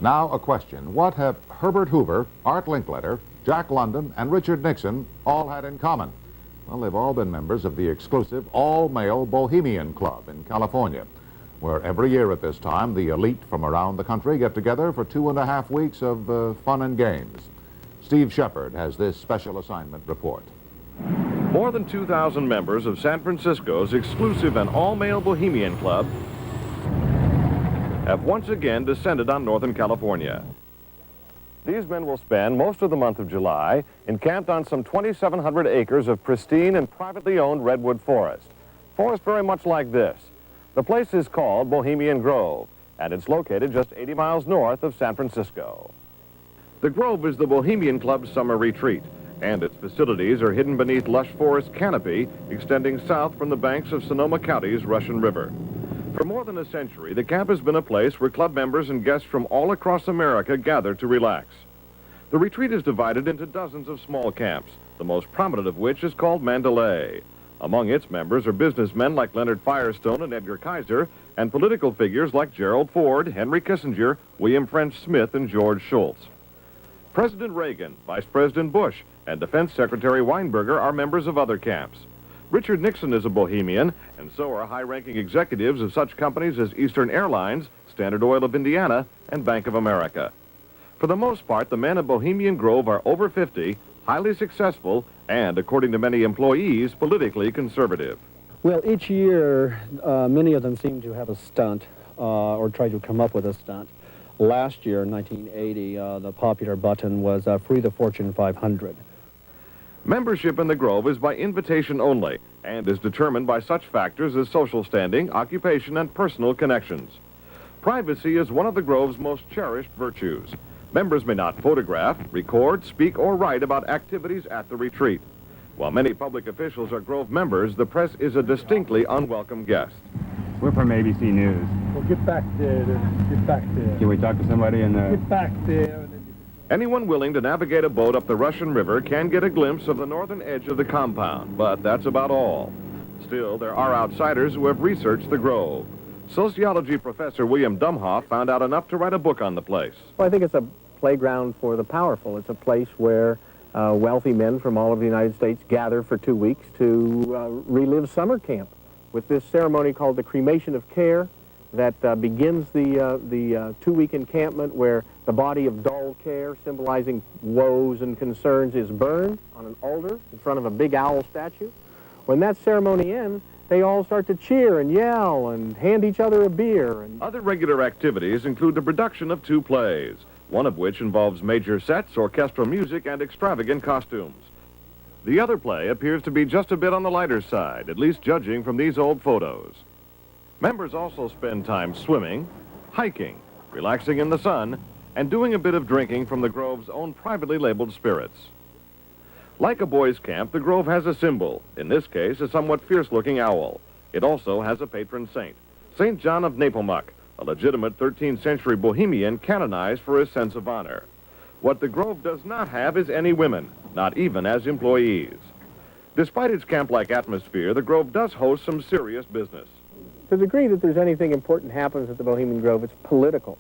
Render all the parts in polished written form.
Now a question. What have Herbert Hoover, Art Linkletter, Jack London, and Richard Nixon all had in common? Well, they've all been members of the exclusive all-male Bohemian Club in California, where every year at this time, the elite from around the country get together for 2.5 weeks of fun and games. Steve Shepard has this special assignment report. More than 2,000 members of San Francisco's exclusive and all-male Bohemian Club have once again descended on Northern California. These men will spend most of the month of July encamped on some 2,700 acres of pristine and privately owned redwood forest. Forest very much like this. The place is called Bohemian Grove, and it's located just 80 miles north of San Francisco. The Grove is the Bohemian Club's summer retreat, and its facilities are hidden beneath lush forest canopy extending south from the banks of Sonoma County's Russian River. For more than a century, the camp has been a place where club members and guests from all across America gather to relax. The retreat is divided into dozens of small camps, the most prominent of which is called Mandalay. Among its members are businessmen like Leonard Firestone and Edgar Kaiser, and political figures like Gerald Ford, Henry Kissinger, William French Smith, and George Shultz. President Reagan, Vice President Bush, and Defense Secretary Weinberger are members of other camps. Richard Nixon is a Bohemian, and so are high-ranking executives of such companies as Eastern Airlines, Standard Oil of Indiana, and Bank of America. For the most part, the men of Bohemian Grove are over 50, highly successful, and, according to many employees, politically conservative. Well, each year, many of them seem to have a stunt or try to come up with a stunt. Last year, in 1980, the popular button was Free the Fortune 500. Membership in the Grove is by invitation only and is determined by such factors as social standing, occupation, and personal connections. Privacy is one of the Grove's most cherished virtues. Members may not photograph, record, speak, or write about activities at the retreat. While many public officials are Grove members, the press is a distinctly unwelcome guest. We're from ABC News. Well, get back there. Get back there. Can we talk to somebody in the... Get back there. Anyone willing to navigate a boat up the Russian River can get a glimpse of the northern edge of the compound, but that's about all. Still, there are outsiders who have researched the Grove. Sociology professor William Dumhoff found out enough to write a book on the place. Well, I think it's a playground for the powerful. It's a place where wealthy men from all of the United States gather for 2 weeks to relive summer camp with this ceremony called the cremation of care that begins the 2-week encampment where the body of dull care, symbolizing woes and concerns, is burned on an altar in front of a big owl statue. When that ceremony ends, they all start to cheer and yell and hand each other a beer. Other regular activities include the production of 2 plays, one of which involves major sets, orchestral music, and extravagant costumes. The other play appears to be just a bit on the lighter side, at least judging from these old photos. Members also spend time swimming, hiking, relaxing in the sun, and doing a bit of drinking from the Grove's own privately labeled spirits. Like a boys' camp, the Grove has a symbol, in this case a somewhat fierce-looking owl. It also has a patron saint, St. John of Nepomuk, a legitimate 13th century Bohemian canonized for his sense of honor. What the Grove does not have is any women, not even as employees. Despite its camp-like atmosphere, the Grove does host some serious business. To the degree that there's anything important happens at the Bohemian Grove, it's political.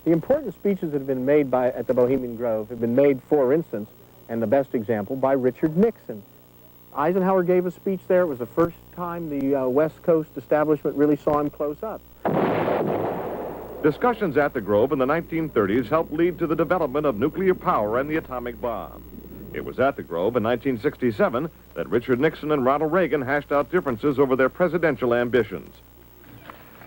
The important speeches that have been made at the Bohemian Grove have been made, for instance, and the best example, by Richard Nixon. Eisenhower gave a speech there. It was the first time the West Coast establishment really saw him close up. Discussions at the Grove in the 1930s helped lead to the development of nuclear power and the atomic bomb. It was at the Grove in 1967 that Richard Nixon and Ronald Reagan hashed out differences over their presidential ambitions.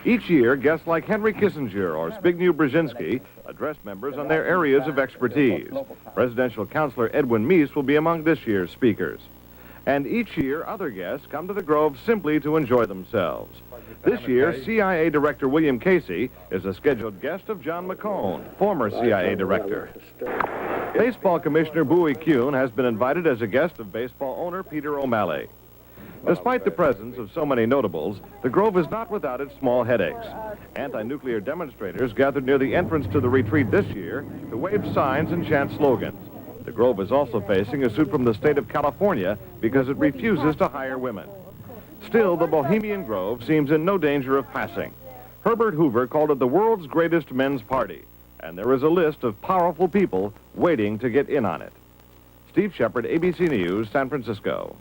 Each year, guests like Henry Kissinger or Zbigniew Brzezinski address members on their areas of expertise. Presidential counselor Edwin Meese will be among this year's speakers. And each year, other guests come to the Grove simply to enjoy themselves. This year, CIA Director William Casey is a scheduled guest of John McCone, former CIA Director. Baseball Commissioner Bowie Kuhn has been invited as a guest of baseball owner Peter O'Malley. Despite the presence of so many notables, the Grove is not without its small headaches. Anti-nuclear demonstrators gathered near the entrance to the retreat this year to wave signs and chant slogans. The Grove is also facing a suit from the state of California because it refuses to hire women. Still, the Bohemian Grove seems in no danger of passing. Herbert Hoover called it the world's greatest men's party, and there is a list of powerful people waiting to get in on it. Steve Shepard, ABC News, San Francisco.